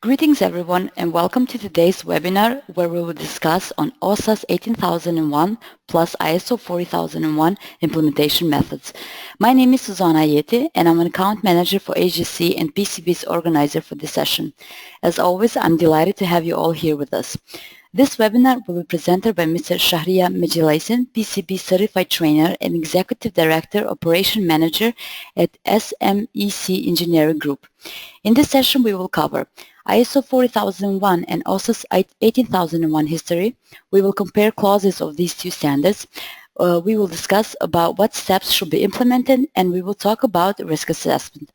Greetings everyone and welcome to today's webinar where we will discuss on OHSAS 18001 plus ISO 40001 implementation methods. My name is Suzana Ayeti and I'm an account manager for HSSE and PCB's organizer for this session. As always, I'm delighted to have you all here with us. This webinar will be presented by Mr. Shahriyar Majlesein, PCB Certified Trainer and Executive Director, Operation Manager at SMEC Engineering Group. In this session, we will cover ISO 40001 and OHSAS 18001 history. We will compare clauses of these two standards. We will discuss about what steps should be implemented, and we will talk about risk assessment.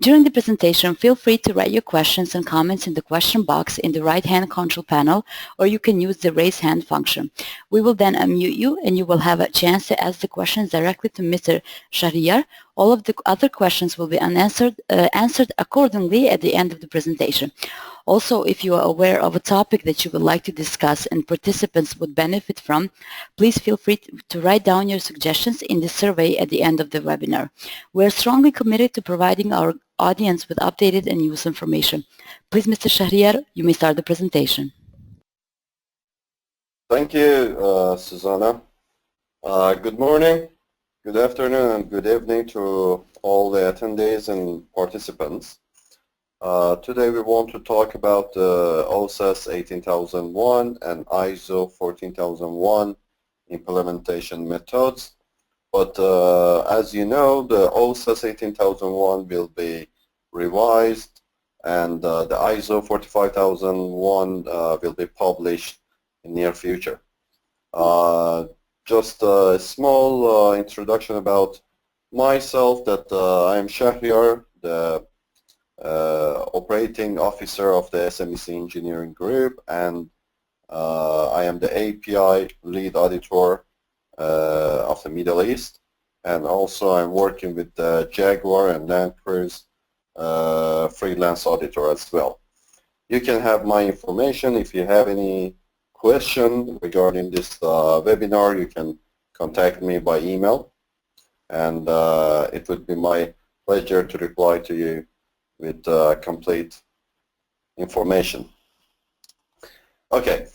During the presentation, feel free to write your questions and comments in the question box in the right-hand control panel, or you can use the raise hand function. We will then unmute you, and you will have a chance to ask the questions directly to Mr. Shahriyar. All of the other questions will be answered accordingly at the end of the presentation. Also, if you are aware of a topic that you would like to discuss and participants would benefit from, please feel free to write down your suggestions in the survey at the end of the webinar. We are strongly committed to providing our audience with updated and useful information. Please, Mr. Shahriyar, you may start the presentation. Thank you, Susanna. Good morning, good afternoon, and good evening to all the attendees and participants. Today we want to talk about OHSAS 18001 and ISO 14001 implementation methods. But as you know, the OHSAS 18001 will be revised and the ISO 45001 will be published in near future. Just a small introduction about myself, that I am Shahriyar, the operating officer of the SMEC engineering group, and I am the API lead auditor of the Middle East, and also I'm working with the Jaguar and Land Cruise freelance auditor as well. You can have my information. If you have any question regarding this webinar, you can contact me by email, and it would be my pleasure to reply to you with complete information. Okay,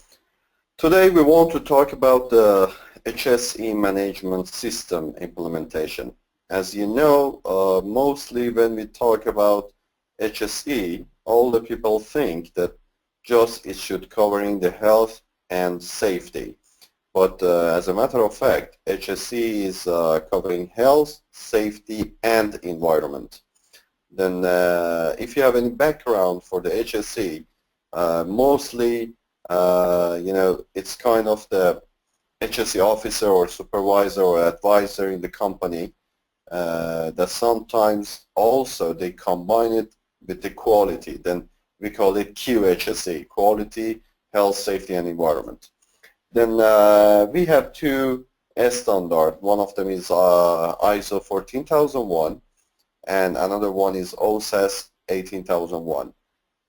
today we want to talk about the HSSE management system implementation. As you know, mostly when we talk about HSSE, all the people think that just it should covering the health and safety. But as a matter of fact, HSSE is covering health, safety, and environment. Then if you have any background for the HSSE, mostly it's kind of the HSSE officer or supervisor or advisor in the company that sometimes also they combine it with the quality. Then we call it QHSE, quality, health, safety, and environment. Then we have two standards. One of them is ISO 14001 and another one is OHSAS 18001.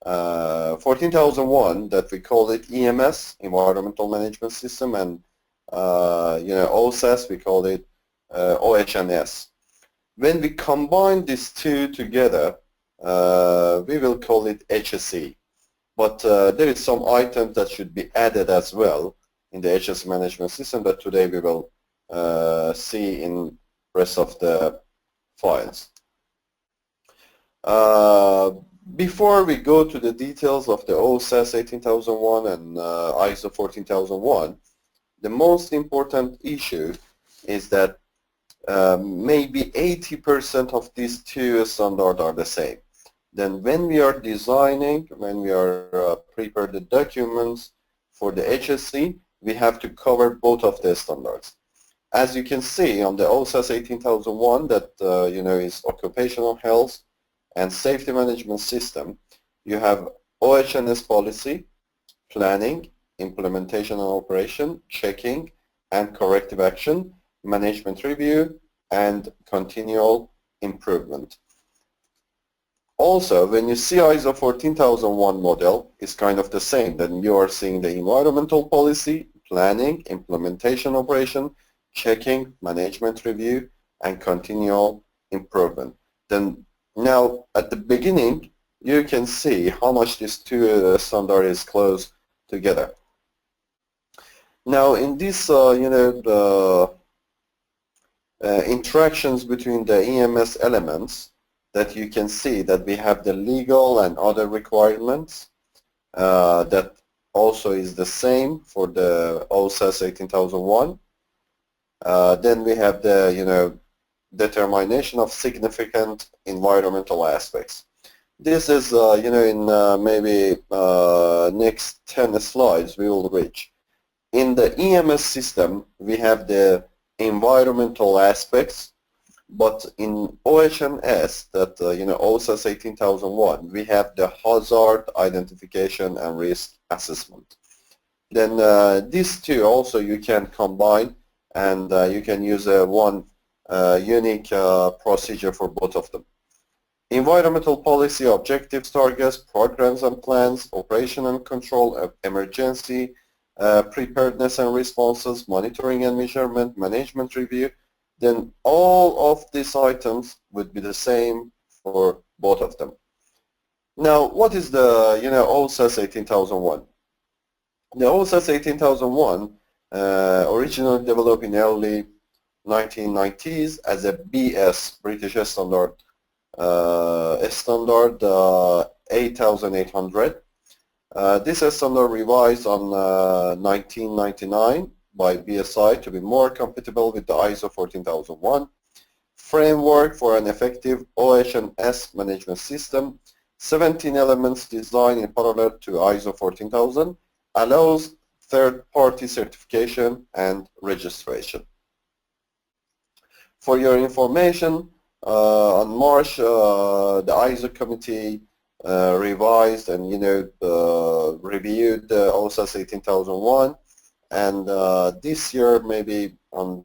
14001, that we call it EMS, Environmental Management System, and OHSAS, we call it OHSAS. When we combine these two together, we will call it HSSE. But there is some items that should be added as well in the HSSE management system that today we will see in rest of the files. Before we go to the details of the OHSAS 18001 and ISO 14001, the most important issue is that maybe 80% of these two standards are the same. Then when we are designing, when we are prepare the documents for the HSSE, we have to cover both of the standards. As you can see on the OHSAS 18001, that is occupational health and safety management system, you have OHSAS policy, planning, implementation and operation, checking and corrective action, management review, and continual improvement. Also, when you see ISO 14001 model, it's kind of the same. Then you are seeing the environmental policy, planning, implementation operation, checking, management review, and continual improvement. Then now at the beginning, you can see how much these two standards is close together. Now, in this, the interactions between the EMS elements, that you can see that we have the legal and other requirements that also is the same for the OHSAS 18001. Then we have the determination of significant environmental aspects. This is in maybe next 10 slides we will reach. In the EMS system we have the environmental aspects, but in OHS, that OHSAS 18001, we have the hazard identification and risk assessment. Then these two also you can combine, and you can use one unique procedure for both of them. Environmental policy, objectives, targets, programs and plans, operation and control, emergency, preparedness and responses, monitoring and measurement, management review, then all of these items would be the same for both of them. Now, what is the OHSAS 18001? The OHSAS 18001 originally developed in early 1990s as a BS, British Standard, standard 8800. This standard revised on 1999 by BSI to be more compatible with the ISO 14001 framework for an effective OHS management system. 17 elements designed in parallel to ISO 14000 allows third-party certification and registration. For your information, on March, the ISO committee revised and reviewed the OHSAS 18001, and this year, maybe on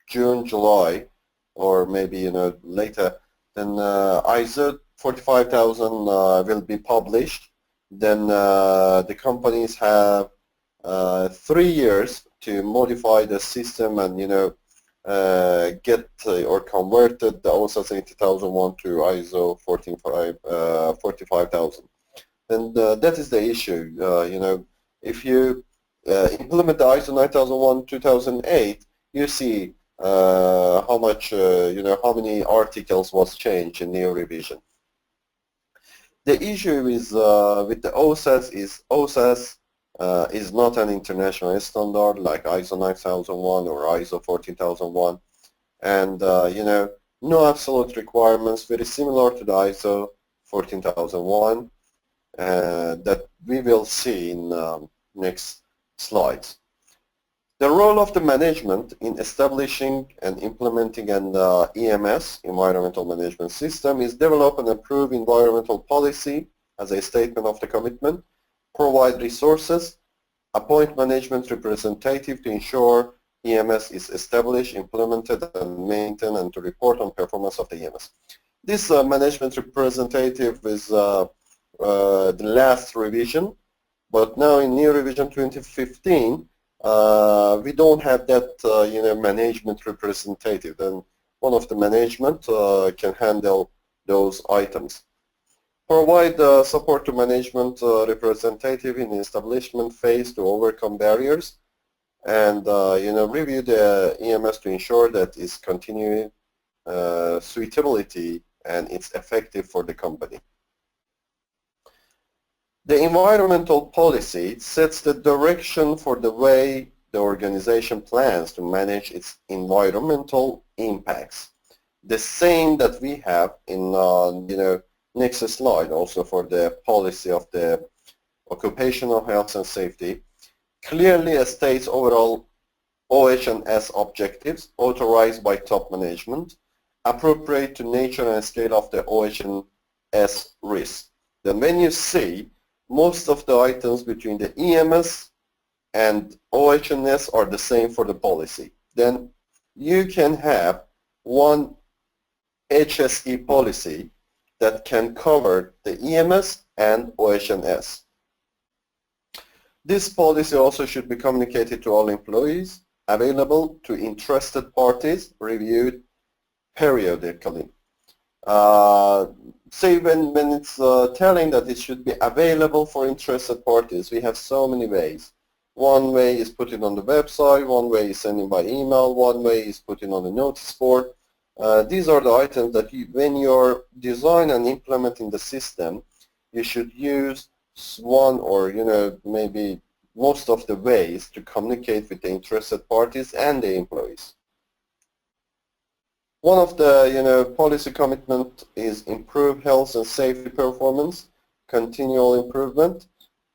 June, July, or maybe later, then ISO 45000 will be published. Then the companies have 3 years to modify the system and get or converted the OHSAS 80001 to ISO 45000. And that is the issue. If you implement the ISO 9001 2008, you see how much how many articles was changed in new revision. The issue is with the OHSAS is not an international standard like ISO 9001 or ISO 14001, and no absolute requirements, very similar to the ISO 14001 that we will see in next slides. The role of the management in establishing and implementing an EMS, environmental management system, is develop and approve environmental policy as a statement of the commitment, provide resources, appoint management representative to ensure EMS is established, implemented, and maintained, and to report on performance of the EMS. This management representative is the last revision, but now in new revision 2015, we don't have that management representative. Then one of the management can handle those items. Provide support to management representative in the establishment phase to overcome barriers, and review the EMS to ensure that its continuing suitability and it's effective for the company. The environmental policy sets the direction for the way the organization plans to manage its environmental impacts. The same that we have in next slide also for the policy of the occupational health and safety, clearly states overall OHS objectives authorized by top management, appropriate to nature and scale of the OHS risk. Then when you see most of the items between the EMS and OHS are the same for the policy, then you can have one HSE policy that can cover the EMS and OHS. This policy also should be communicated to all employees, available to interested parties, reviewed periodically. say when it's telling that it should be available for interested parties, we have so many ways. One way is putting on the website, one way is sending by email, one way is putting on the notice board. These are the items that when you're designing and implementing the system, you should use one or maybe most of the ways to communicate with the interested parties and the employees. One of the policy commitment is improve health and safety performance, continual improvement,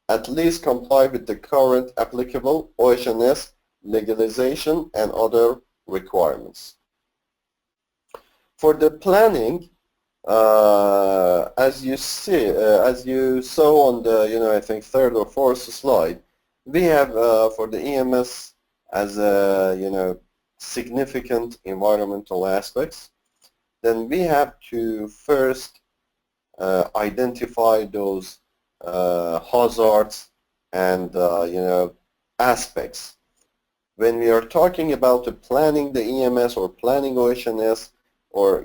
at least comply with the current applicable OHSAS legalization and other requirements. For the planning, as you saw on the I think third or fourth slide, we have for the EMS as a significant environmental aspects. Then we have to first identify those hazards and aspects. When we are talking about the planning the EMS or planning OHSAS, or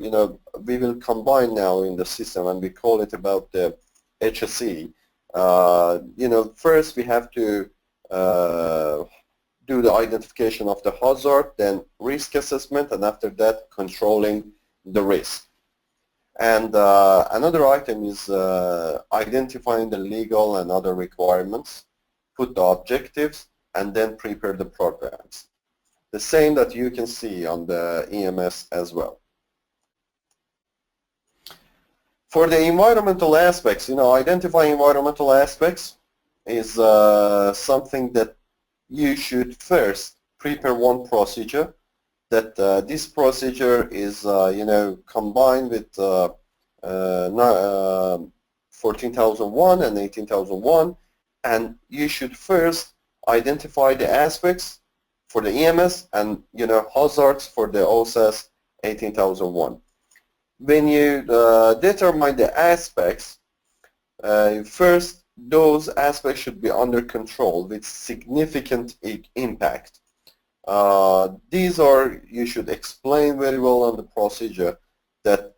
we will combine now in the system and we call it about the HSSE. First we have to do the identification of the hazard, then risk assessment, and after that controlling the risk. And another item is identifying the legal and other requirements, put the objectives, and then prepare the programs. The same that you can see on the EMS as well. For the environmental aspects, identifying environmental aspects is something that you should first prepare one procedure. That this procedure is combined with 14,001 and 18,001, and you should first identify the aspects for the EMS and hazards for the OHSAS 18,001. When you determine the aspects, first those aspects should be under control with significant impact. These are, you should explain very well on the procedure that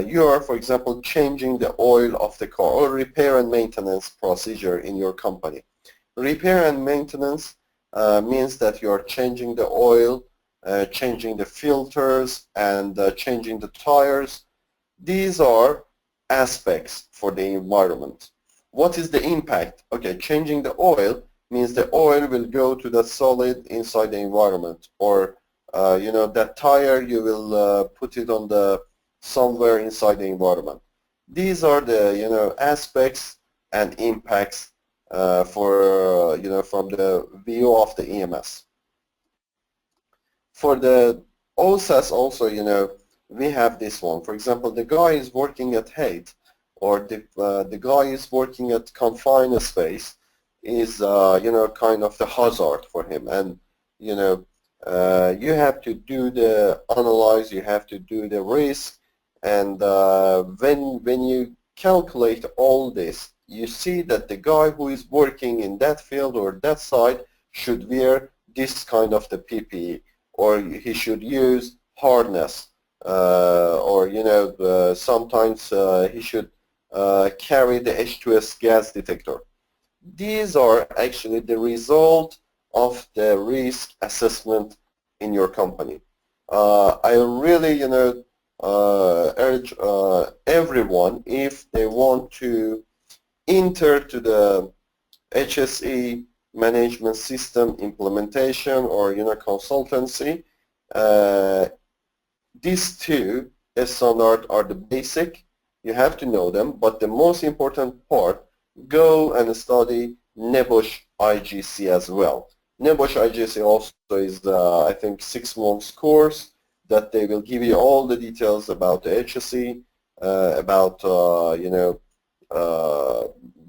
you are, for example, changing the oil of the car, or repair and maintenance procedure in your company. Repair and maintenance means that you are changing the oil, changing the filters, and changing the tires. These are aspects for the environment. What is the impact? Okay, changing the oil means the oil will go to the solid inside the environment, or that tire you will put it on the somewhere inside the environment. These are the aspects and impacts for from the view of the EMS. For the OHSAS also, we have this one. For example, the guy is working at height, or the guy is working at confined space, is kind of the hazard for him. And you have to do the analyze, you have to do the risk, and when you calculate all this, you see that the guy who is working in that field or that site should wear this kind of the PPE, or he should use harness, or sometimes he should carry the H2S gas detector. These are actually the result of the risk assessment in your company. I really urge everyone, if they want to enter to the HSE management system implementation or consultancy, these two standards are the basic. You have to know them, but the most important part, go and study NEBOSH IGC as well. NEBOSH IGC also is I think 6 months course that they will give you all the details about the HSE, about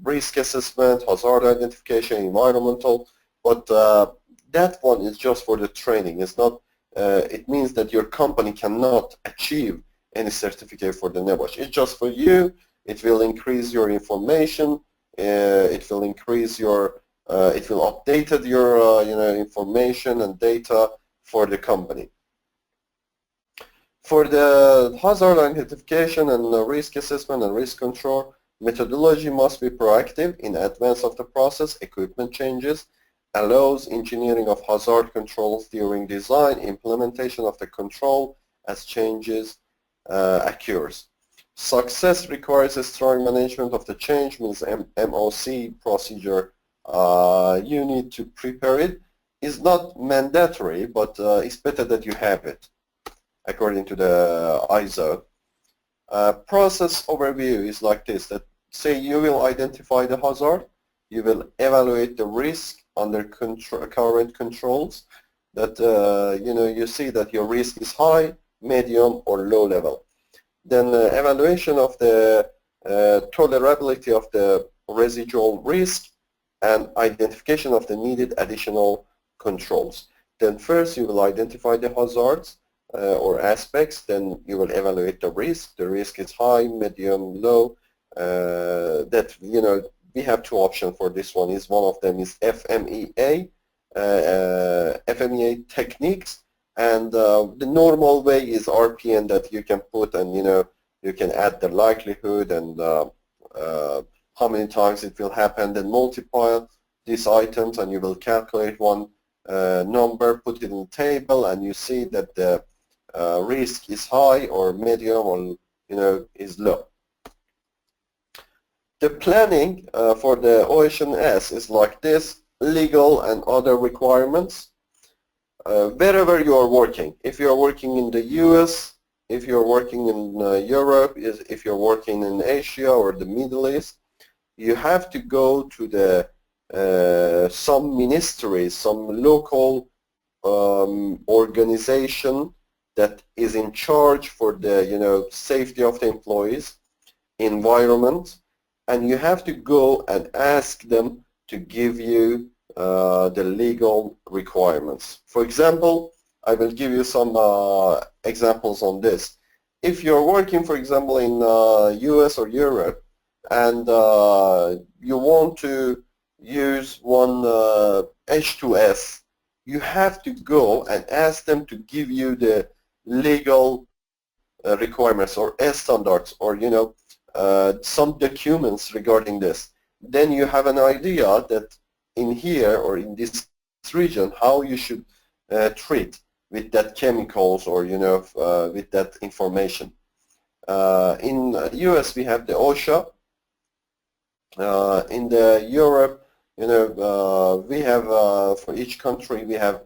risk assessment, hazard identification, environmental, but that one is just for the training. It's not, it means that your company cannot achieve any certificate for the NEBOSH. It's just for you. It will increase your information. It will increase your, it will update your information and data for the company. For the hazard identification and risk assessment and risk control, methodology must be proactive in advance of the process. Equipment changes allows engineering of hazard controls during design, implementation of the control as changes occurs. Success requires a strong management of the change, means MOC procedure. You need to prepare it. It's not mandatory, but it's better that you have it according to the ISO. Process overview is like this, that say you will identify the hazard, you will evaluate the risk under current controls, that you see that your risk is high, medium or low level. Then evaluation of the tolerability of the residual risk and identification of the needed additional controls. Then first you will identify the hazards or aspects, then you will evaluate the risk. The risk is high, medium, low. That, we have two options for this one. One of them is FMEA, FMEA techniques, and the normal way is RPN, that you can put, and you can add the likelihood and how many times it will happen, then multiply these items and you will calculate one number, put it in the table, and you see that the risk is high or medium or is low. The planning for the OHSAS is like this: legal and other requirements. Wherever you are working, if you are working in the US, if you are working in Europe, if you are working in Asia or the Middle East, you have to go to the some ministries, some local organization that is in charge for the safety of the employees, environment, and you have to go and ask them to give you the legal requirements. For example, I will give you some examples on this. If you're working, for example, in US or Europe, and you want to use one H2S, you have to go and ask them to give you the legal requirements or S standards, or some documents regarding this. Then you have an idea that in here or in this region how you should treat with that chemicals or with that information. In US we have the OSHA. In the Europe, we have for each country we have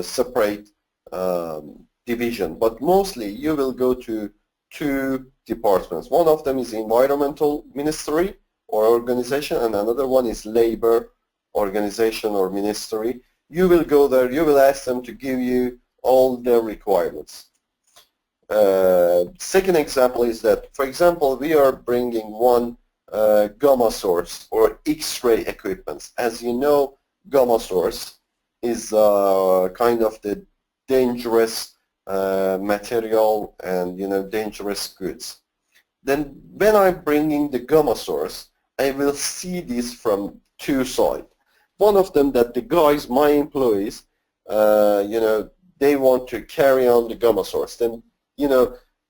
separate division, but mostly you will go to two departments. One of them is environmental ministry or organization, and another one is labor organization or ministry. You will go there, you will ask them to give you all the requirements. Second example is that, for example, we are bringing one gamma source or X-ray equipment. As you know, gamma source is kind of the dangerous material and dangerous goods. Then when I'm bringing the gamma source, I will see this from two sides. One of them, that the guys, my employees, they want to carry on the gamma source. Then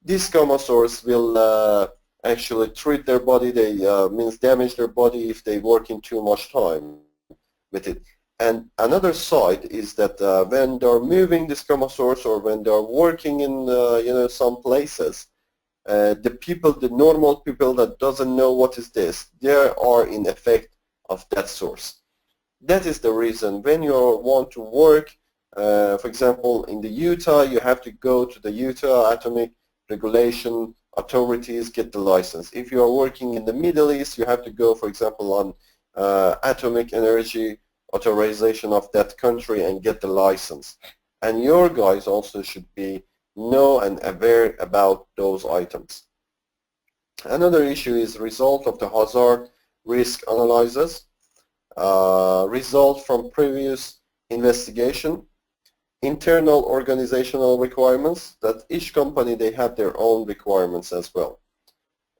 this gamma source will actually treat their body. They means damage their body if they work in too much time with it. And another side is that when they're moving this gamma source, or when they're working in some places, the people, the normal people that doesn't know what is this, they are in effect of that source. That is the reason when you want to work, for example, in the Utah, you have to go to the Utah Atomic Regulation authorities, get the license. If you are working in the Middle East, you have to go, for example, on atomic energy authorization of that country and get the license. And your guys also should know and aware about those items. Another issue is result of the hazard risk analysis, result from previous investigation, internal organizational requirements, that each company, they have their own requirements as well.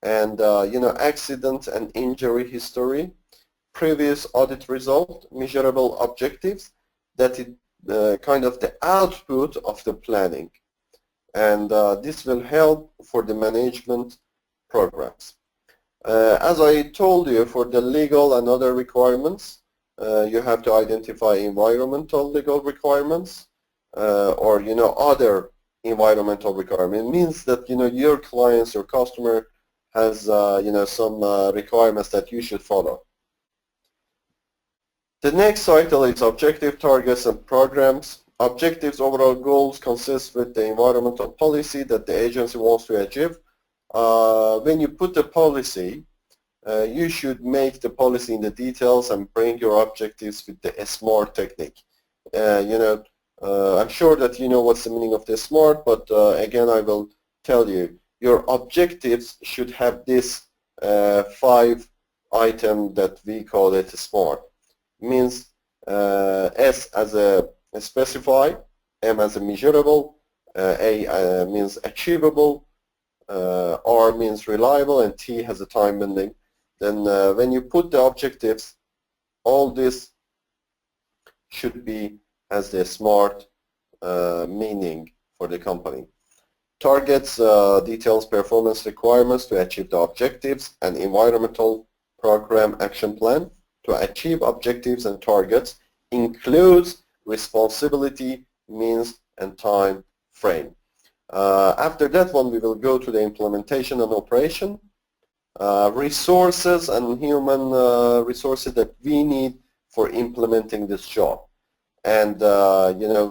And accident and injury history, previous audit result, measurable objectives, that is kind of the output of the planning. and this will help for the management programs. As I told you, for the legal and other requirements, you have to identify environmental legal requirements or other environmental requirement. It means that your clients, your customer has some requirements that you should follow. The next title is Objective, Targets, and Programs. Objectives, overall goals consist with the environmental policy that the agency wants to achieve. When you put the policy, you should make the policy in the details and bring your objectives with the SMART technique. I'm sure that you know what's the meaning of the SMART, but again I will tell you, your objectives should have this 5 item that we call it SMART. Means S as a specify, M as a measurable, A means achievable, R means reliable, and T has a time binding. Then when you put the objectives, all this should be as the SMART meaning for the company. Targets details performance requirements to achieve the objectives, and environmental program action plan to achieve objectives and targets includes responsibility, means, and time frame. After that one, we will go to the implementation and operation. Resources and human resources that we need for implementing this job. And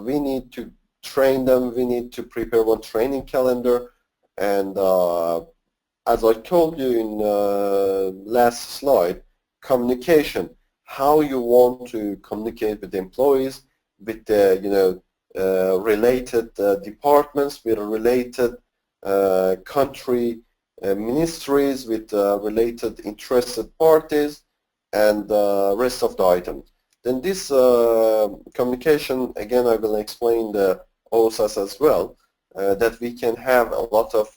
we need to train them, we need to prepare one training calendar, and as I told you in last slide, communication, how you want to communicate with the employees, with the related departments, with related country ministries, with related interested parties, and rest of the items. Then this communication, again I will explain the OHSAS as well, that we can have a lot of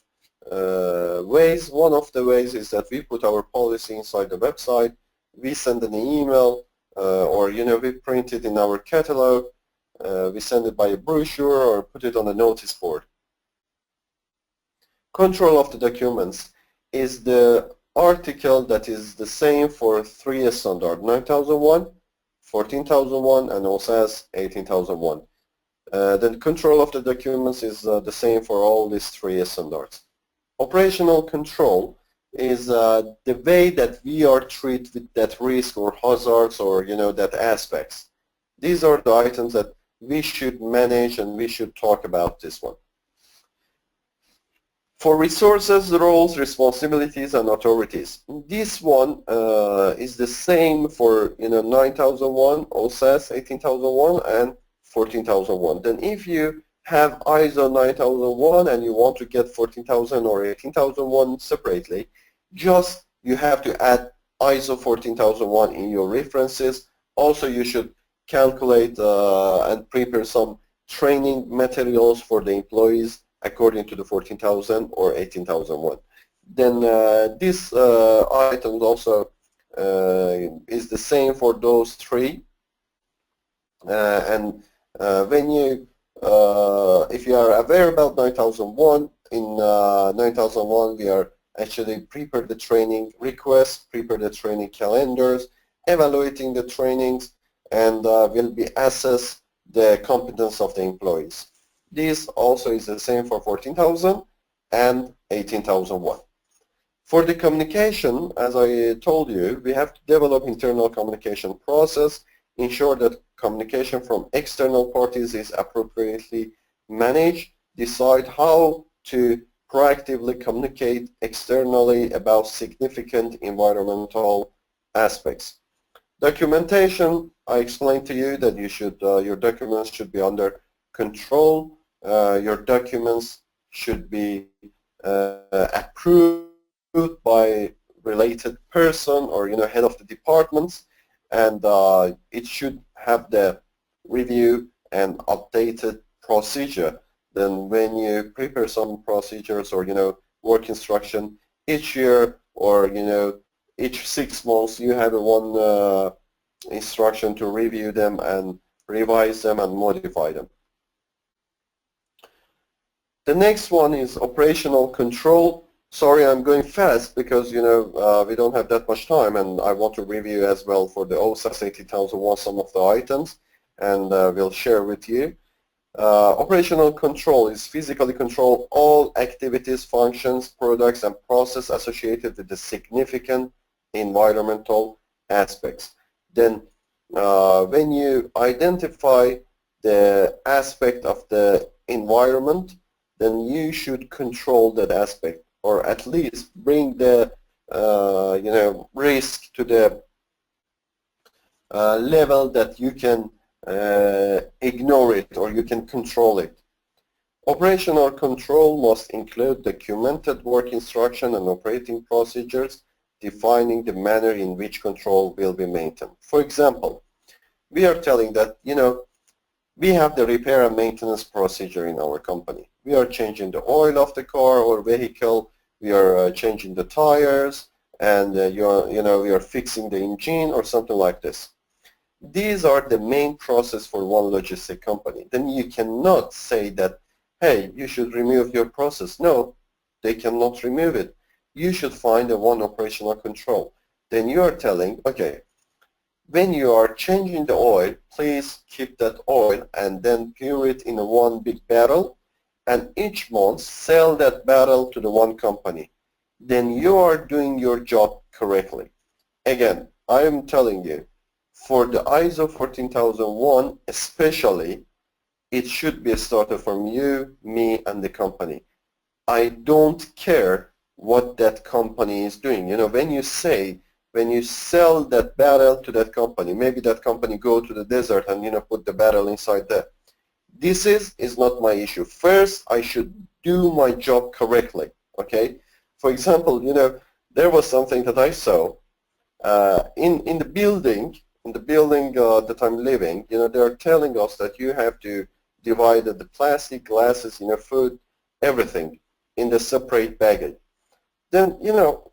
ways. One of the ways is that we put our policy inside the website, we send an email, or we print it in our catalog, we send it by a brochure or put it on a notice board. Control of the documents is the article that is the same for 3 standard, 9001, 14001, and OHSAS 18001. The control of the documents is the same for all these 3 standards. Operational control is the way that we are treated with that risk or hazards or that aspects. These are the items that we should manage, and we should talk about this one. For resources, roles, responsibilities, and authorities, this one is the same for 9001, OHSAS 18001, and 14001. Then if you have ISO 9001 and you want to get 14000 or 18001 separately, just you have to add ISO 14001 in your references. Also, you should calculate and prepare some training materials for the employees according to the 14000 or 18001. Then this item also is the same for those 3. And when you, if you are aware about 9001, in 9001 we are actually prepare the training requests, prepare the training calendars, evaluating the trainings, and will be assess the competence of the employees. This also is the same for 14000 and 18001. For the communication, as I told you, we have to develop internal communication process, ensure that communication from external parties is appropriately managed, decide how to proactively communicate externally about significant environmental aspects. Documentation, I explained to you that you should, your documents should be under control. Your documents should be approved by related person or head of the departments, and it should have the review and updated procedure. Then when you prepare some procedures or work instruction each year or each 6 months, you have one instruction to review them and revise them and modify them. The next one is operational control. Sorry, I'm going fast because we don't have that much time, and I want to review as well for the OHSAS 18001 some of the items, and we'll share with you. Operational control is physically control all activities, functions, products, and process associated with the significant environmental aspects. Then when you identify the aspect of the environment, then you should control that aspect, or at least bring the risk to the level that you can ignore it or you can control it. Operational control must include documented work instruction and operating procedures defining the manner in which control will be maintained. For example, we are telling that, we have the repair and maintenance procedure in our company. We are changing the oil of the car or vehicle, we are changing the tires, and we are fixing the engine or something like this. These are the main process for one logistic company. Then you cannot say that, hey, you should remove your process. No, they cannot remove it. You should find a one operational control. Then you are telling, okay, when you are changing the oil, please keep that oil and then pour it in a one big barrel, and each month sell that barrel to the one company. Then you are doing your job correctly. Again, I am telling you, for the ISO 14001 especially, it should be started from you, me, and the company. I don't care what that company is doing. When you sell that barrel to that company, maybe that company go to the desert and put the barrel inside there. This is not my issue. First, I should do my job correctly. Okay. For example, there was something that I saw in the building. In the building that I'm living, they are telling us that you have to divide the plastic, glasses, food, everything in the separate baggage. Then,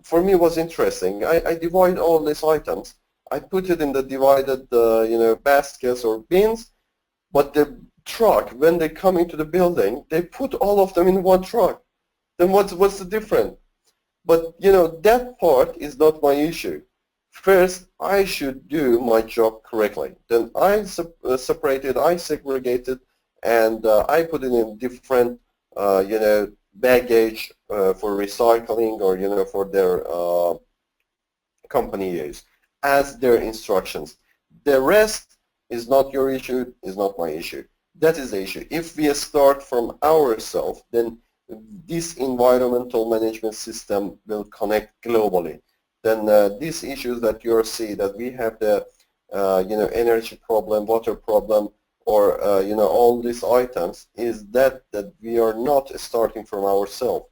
for me it was interesting. I divide all these items. I put it in the divided, baskets or bins, but the truck, when they come into the building, they put all of them in one truck. Then what's the difference? But, that part is not my issue. First, I should do my job correctly. Then I separated, I segregated, and I put it in different, baggage for recycling or, for their company use as their instructions. The rest is not your issue, is not my issue. That is the issue. If we start from ourselves, then this environmental management system will connect globally. Then these issues that you see, that we have the energy problem, water problem, or all these items, is that we are not starting from ourselves.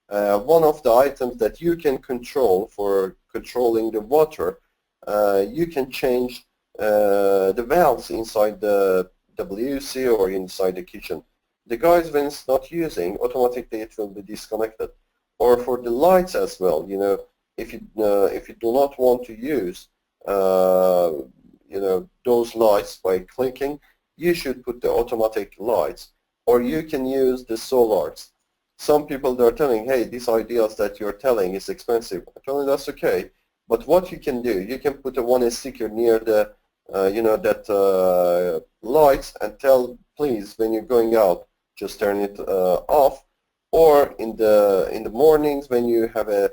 One of the items that you can control for controlling the water, you can change the valves inside the WC or inside the kitchen. The guys, when it's not using, automatically it will be disconnected. Or for the lights as well, if you do not want to use those lights by clicking, you should put the automatic lights, or you can use the solars. Some people are telling, hey, these ideas that you're telling is expensive. I'm telling that's okay, but what you can do, you can put a one sticker near the lights and tell, please, when you're going out, just turn it off. Or in the mornings when you have a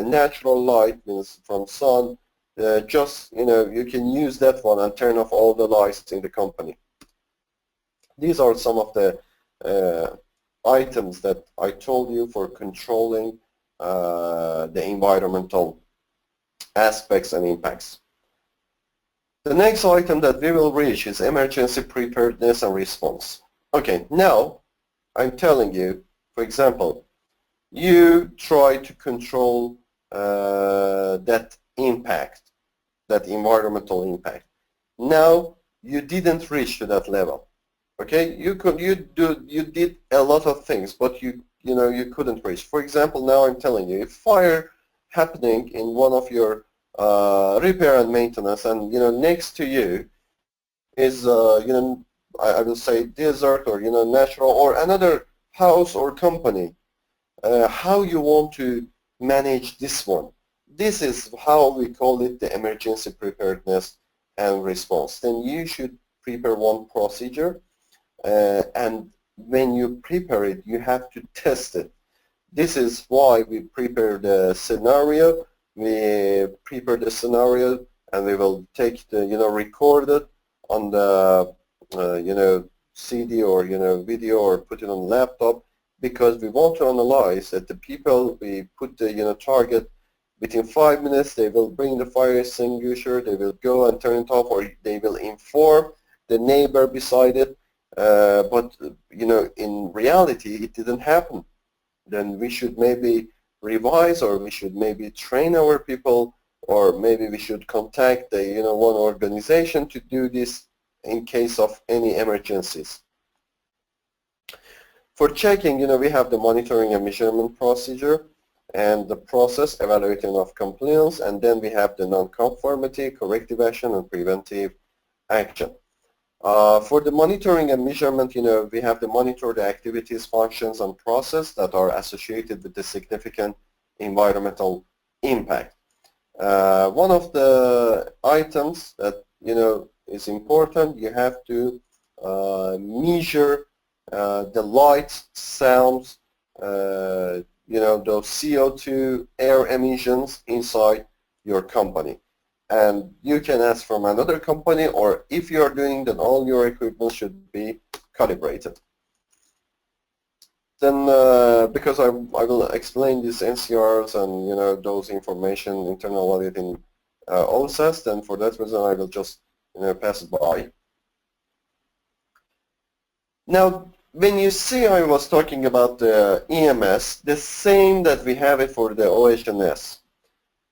natural light, means from sun, just you can use that one and turn off all the lights in the company. These are some of the items that I told you for controlling the environmental aspects and impacts. The next item that we will reach is emergency preparedness and response. Okay, now I'm telling you, for example, you try to control that impact, that environmental impact. Now you didn't reach to that level. Okay, you did a lot of things, but you couldn't reach. For example, now I'm telling you, if fire happening in one of your repair and maintenance, and next to you is I will say desert or natural or another house or company, how you want to manage this one. This is how we call it the emergency preparedness and response. Then you should prepare one procedure, and when you prepare it, you have to test it. This is why we prepare the scenario. We prepare the scenario, and we will take the, record it on the, CD or, video, or put it on laptop, because we want to analyze that the people we put the, target within 5 minutes, they will bring the fire extinguisher, they will go and turn it off, or they will inform the neighbor beside it. But, in reality, it didn't happen. Then we should maybe revise, or we should maybe train our people, or maybe we should contact the, one organization to do this in case of any emergencies. For checking, we have the monitoring and measurement procedure and the process evaluating of compliance, and then we have the non-conformity, corrective action, and preventive action. For the monitoring and measurement, we have to monitor the activities, functions, and process that are associated with the significant environmental impact. One of the items that, is important, you have to measure the lights, sounds, those CO2 air emissions inside your company. And you can ask from another company, or if you're doing that, all your equipment should be calibrated. Then, because I will explain these NCRs and those information, internal auditing OHSAS, then for that reason I will just pass it by. Now, when you see I was talking about the EMS, the same that we have it for the OHSAS.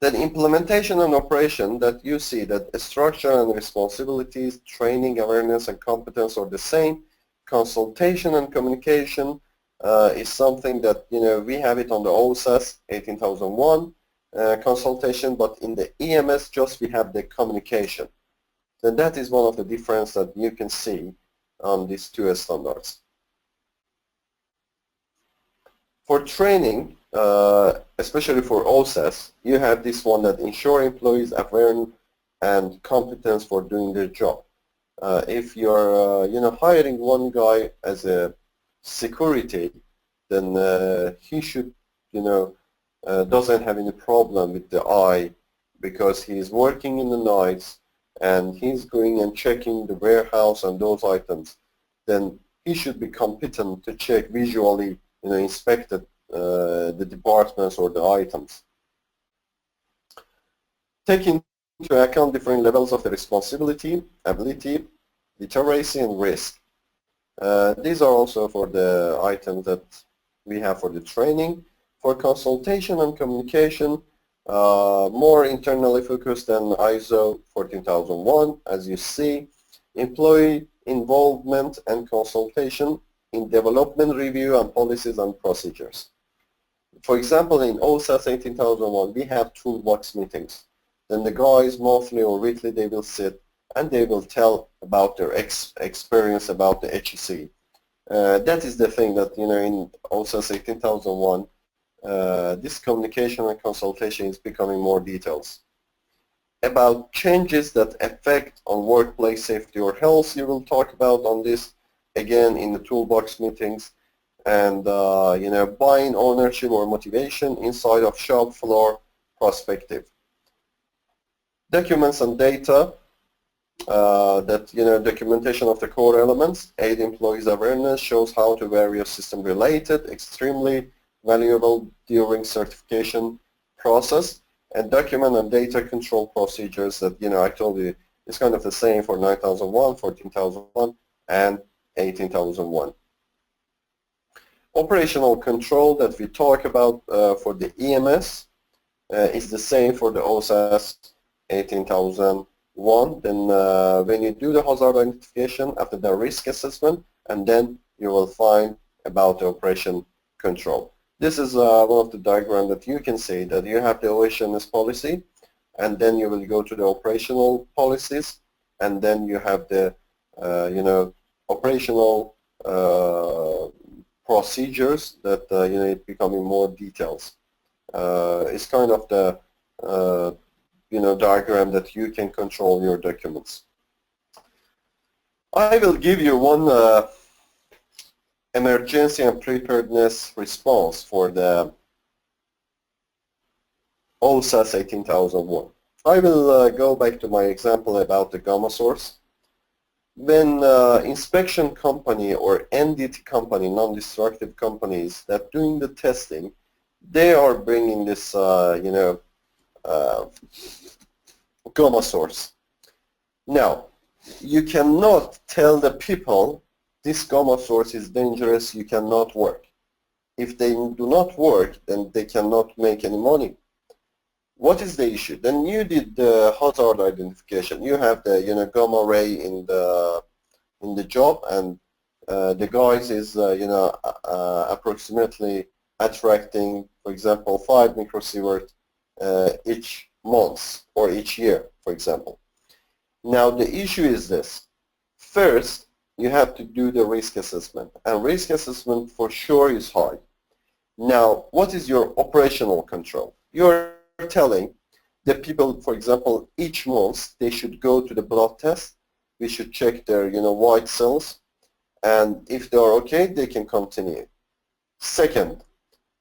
Then implementation and operation, that you see that structure and responsibilities, training, awareness, and competence are the same. Consultation and communication is something that we have it on the OHSAS 18001 consultation, but in the EMS just we have the communication. Then that is one of the difference that you can see on these two standards. For training, especially for OHSAS, you have this one that ensure employees awareness and competence for doing their job. If you're hiring one guy as a security, then he should doesn't have any problem with the eye, because he's working in the nights and he's going and checking the warehouse and those items. Then he should be competent to check visually, inspect the departments or the items. Taking into account different levels of the responsibility, ability, literacy, and risk. These are also for the items that we have for the training. For consultation and communication, more internally focused than ISO 14001, as you see. Employee involvement and consultation in development review and policies and procedures. For example, in OHSAS 18001, we have toolbox meetings. Then the guys monthly or weekly, they will sit and they will tell about their experience about the HSSE. That is the thing that, in OHSAS 18001, this communication and consultation is becoming more details. About changes that affect on workplace safety or health, you will talk about on this again in the toolbox meetings. And buying ownership or motivation inside of shop floor perspective. Documents and data, documentation of the core elements, aid employees awareness, shows how to various system related, extremely valuable during certification process, and document and data control procedures that, I told you, is kind of the same for 9001, 14001, and 18001. Operational control that we talk about for the EMS is the same for the OHSAS 18001. Then when you do the hazard identification after the risk assessment, and then you will find about the operation control. This is one of the diagrams that you can see that you have the OHSAS policy, and then you will go to the operational policies, and then you have the operational procedures that it becoming more details. It's kind of the diagram that you can control your documents. I will give you one emergency and preparedness response for the OHSAS 18001. I will go back to my example about the gamma source. When inspection company or NDT company, non-destructive companies that doing the testing, they are bringing this gamma source. Now, you cannot tell the people this gamma source is dangerous, you cannot work. If they do not work, then they cannot make any money. What is the issue? Then you did the hazard identification. You have the gamma ray in the job, and the guys is approximately attracting, for example, 5 microsievert each month or each year, for example. Now the issue is this. First, you have to do the risk assessment, and risk assessment for sure is high. Now, what is your operational control? You're telling the people, for example, each month they should go to the blood test. We should check their white cells, and if they are okay, they can continue. Second,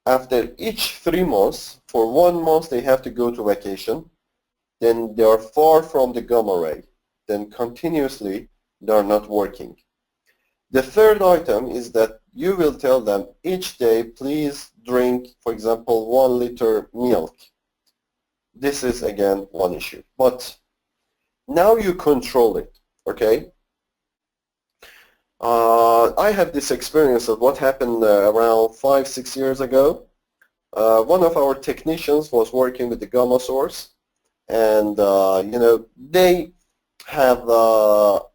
after each 3 months, for 1 month they have to go to vacation. Then they are far from the gamma ray. Then continuously they are not working. The third item is that you will tell them each day, please drink, for example, 1 liter milk. This is again one issue. But now you control it, okay? I had this experience of what happened around 5-6 years ago. One of our technicians was working with the gamma source, and they have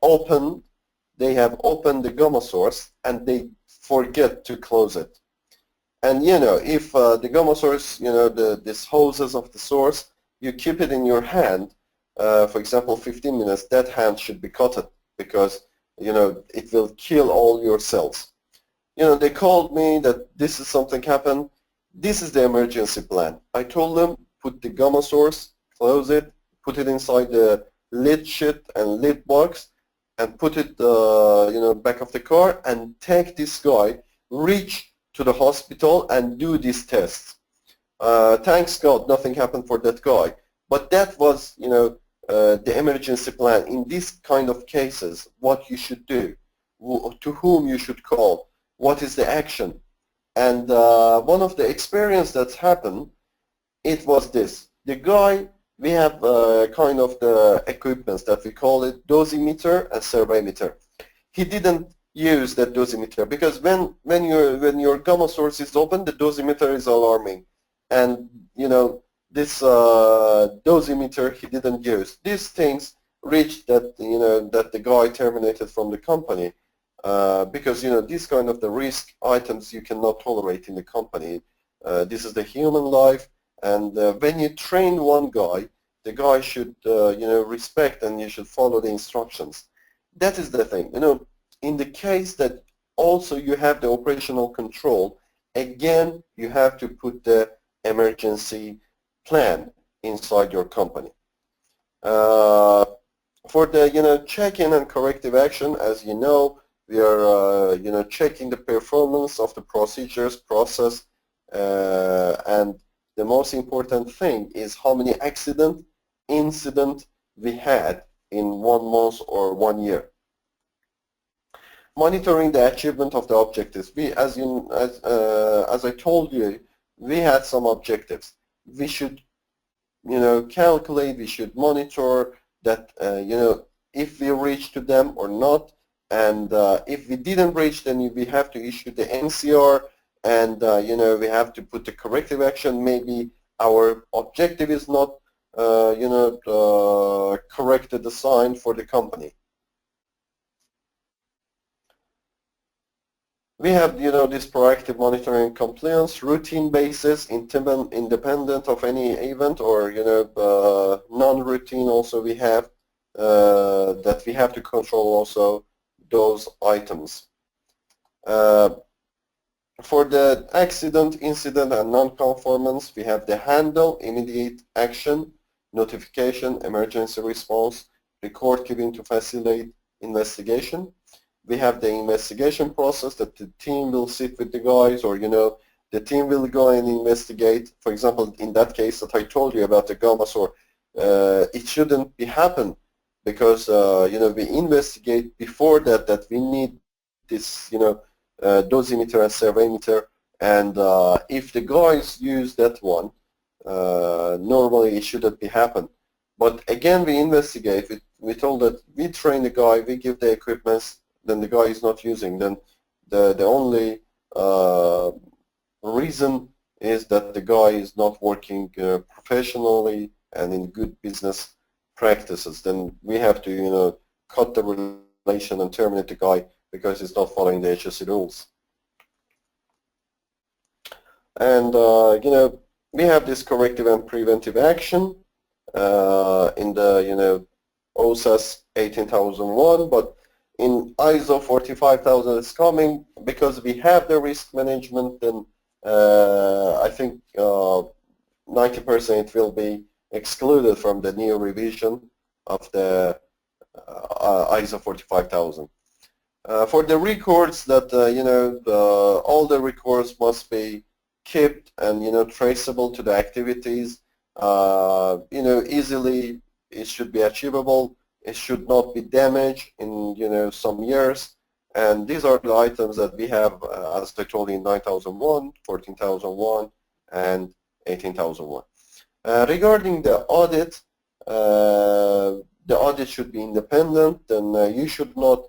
opened the gamma source and they forget to close it. And if the gamma source, this hoses of the source, you keep it in your hand, for example, 15 minutes, that hand should be cut because it will kill all your cells. They called me that this is something happened. This is the emergency plan. I told them, put the gamma source, close it, put it inside the lid sheet and lid box, and put it back of the car, and take this guy, reach to the hospital and do these tests. Thanks God, nothing happened for that guy. But that was, the emergency plan. In this kind of cases, what you should do, to whom you should call, what is the action. And one of the experience that's happened, it was this. The guy, we have kind of the equipments that we call it dosimeter and servometer. He didn't use that dosimeter because when your gamma source is open, the dosimeter is alarming, and this dosimeter he didn't use. These things reached that that the guy terminated from the company because these kind of the risk items you cannot tolerate in the company. This is the human life, and when you train one guy, the guy should respect, and you should follow the instructions. That is the thing. In the case that also you have the operational control, again you have to put the emergency plan inside your company. For the check-in and corrective action, as you know, we are checking the performance of the procedures, process, and the most important thing is how many incident we had in 1 month or 1 year. Monitoring the achievement of the objectives. As I told you, we had some objectives. We should calculate, we should monitor that if we reach to them or not, and if we didn't reach, then we have to issue the NCR, and we have to put the corrective action. Maybe our objective is not corrected assigned for the company. We have this proactive monitoring compliance, routine basis, independent of any event, or non-routine. Also we have that we have to control also those items. For the accident, incident, and non-conformance, we have the handle, immediate action, notification, emergency response, record keeping to facilitate investigation. We have the investigation process that the team will sit with the guys, or the team will go and investigate. For example, in that case that I told you about the gamma sore, it shouldn't be happen because we investigate before that we need this dosimeter and surveymeter, and if the guys use that one, normally it shouldn't be happen. But again, we investigate. We told that we train the guy, we give the equipment, then the guy is not using. Then the only reason is that the guy is not working professionally and in good business practices. Then we have to cut the relation and terminate the guy because he's not following the HSSE rules. And we have this corrective and preventive action in the OHSAS 18001, but in ISO 45000 it's coming because we have the risk management. Then I think 90% it will be excluded from the new revision of the ISO 45000. For the records that all the records must be kept and traceable to the activities. Easily it should be achievable. It should not be damaged in some years. And these are the items that we have, as I told you, in 9001, 14001, and 18001. Regarding the audit should be independent, and you should not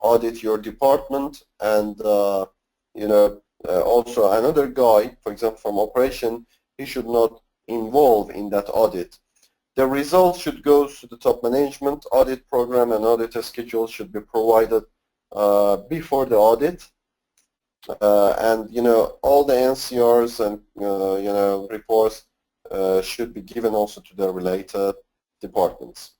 audit your department, and also another guy, for example from operation, he should not involve in that audit. The results should go to the top management. Audit program and audit schedule should be provided before the audit, and all the NCRs and reports should be given also to the related departments.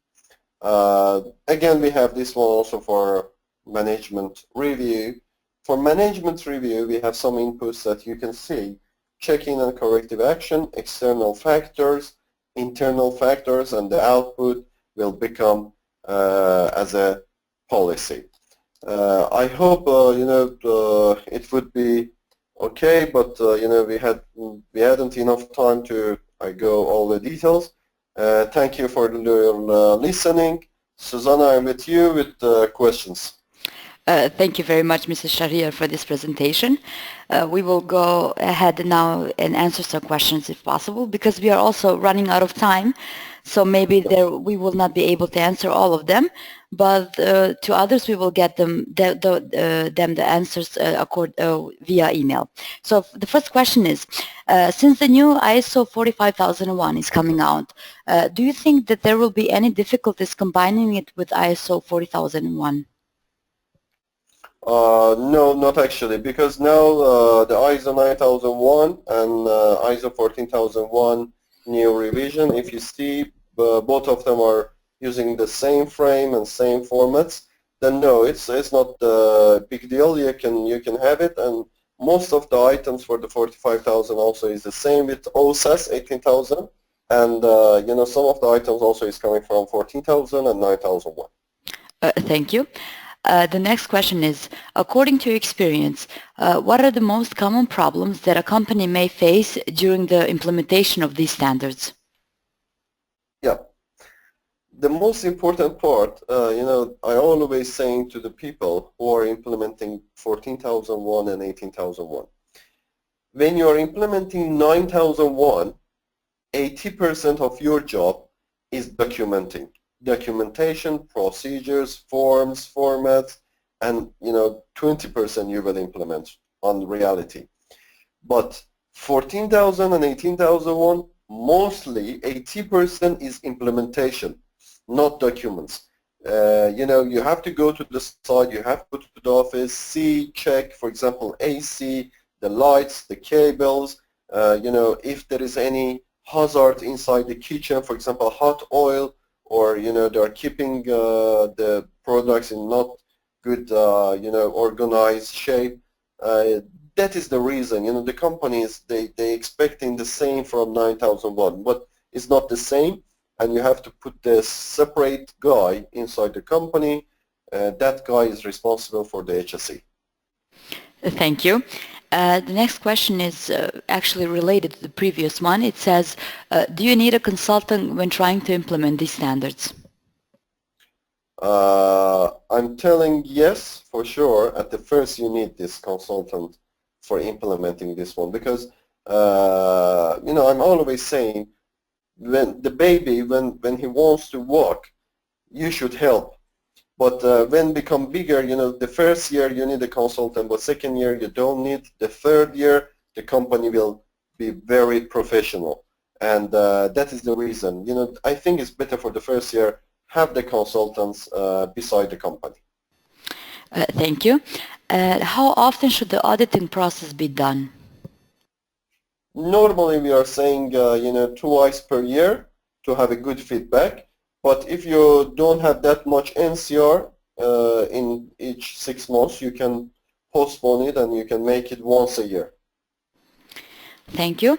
Again, we have this one also for management review. For management review, we have some inputs that you can see: checking and corrective action, external factors, internal factors, and the output will become as a policy. I hope it would be okay, but we hadn't enough time to go all the details. Thank you for your listening. Susanna, I'm with you with questions. Thank you very much, Mrs. Shahriyar, for this presentation. We will go ahead now and answer some questions if possible, because we are also running out of time. So maybe we will not be able to answer all of them, but to others we will get them the answers via email. So the first question is, since the new ISO 45001 is coming out, do you think that there will be any difficulties combining it with ISO 40001? No, not actually, because now the ISO 9001 and ISO 14001 new revision, if you see both of them are using the same frame and same formats, then no, it's not a big deal. You can have it, and most of the items for the 45000 also is the same with OHSAS 18000, and some of the items also is coming from 14000 and 9001. Thank you. The next question is, according to your experience, what are the most common problems that a company may face during the implementation of these standards? Yeah. The most important part, I always saying to the people who are implementing 14001 and 18001, when you are implementing 9001, 80% of your job is documenting. Documentation, procedures, forms, formats, and 20% you will implement on reality. But 14000 and 18001, mostly 80% is implementation, not documents. You have to go to the site, you have to go to the office, see, check, for example, AC, the lights, the cables, if there is any hazard inside the kitchen, for example, hot oil, or they are keeping the products in not good organized shape, that is the reason, the companies, they expecting the same from 9001, but it's not the same, and you have to put the separate guy inside the company. That guy is responsible for the HSE. Thank you. The next question is actually related to the previous one. It says, do you need a consultant when trying to implement these standards? I'm telling yes, for sure. At the first, you need this consultant for implementing this one, because I'm always saying, when the baby, when he wants to walk, you should help. But when become bigger, the first year you need a consultant, but second year you don't need. The third year, the company will be very professional, and that is the reason. I think it's better for the first year have the consultants beside the company. Thank you. How often should the auditing process be done? Normally we are saying twice per year to have a good feedback. But if you don't have that much NCR in each 6 months, you can postpone it and you can make it once a year. Thank you.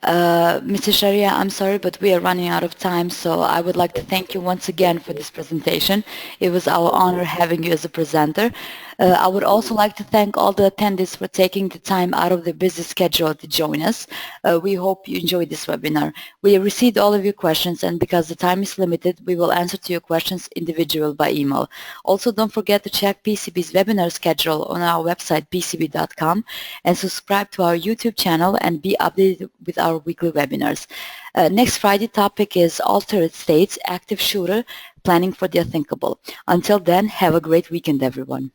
Mr. Shahriyar, I'm sorry, but we are running out of time, so I would like to thank you once again for this presentation. It was our honor having you as a presenter. I would also like to thank all the attendees for taking the time out of their busy schedule to join us. We hope you enjoyed this webinar. We received all of your questions, and because the time is limited, we will answer to your questions individually by email. Also, don't forget to check PCB's webinar schedule on our website, pcb.com, and subscribe to our YouTube channel and be updated with our weekly webinars. Next Friday topic is Altered States, Active Shooter, Planning for the Unthinkable. Until then, have a great weekend, everyone.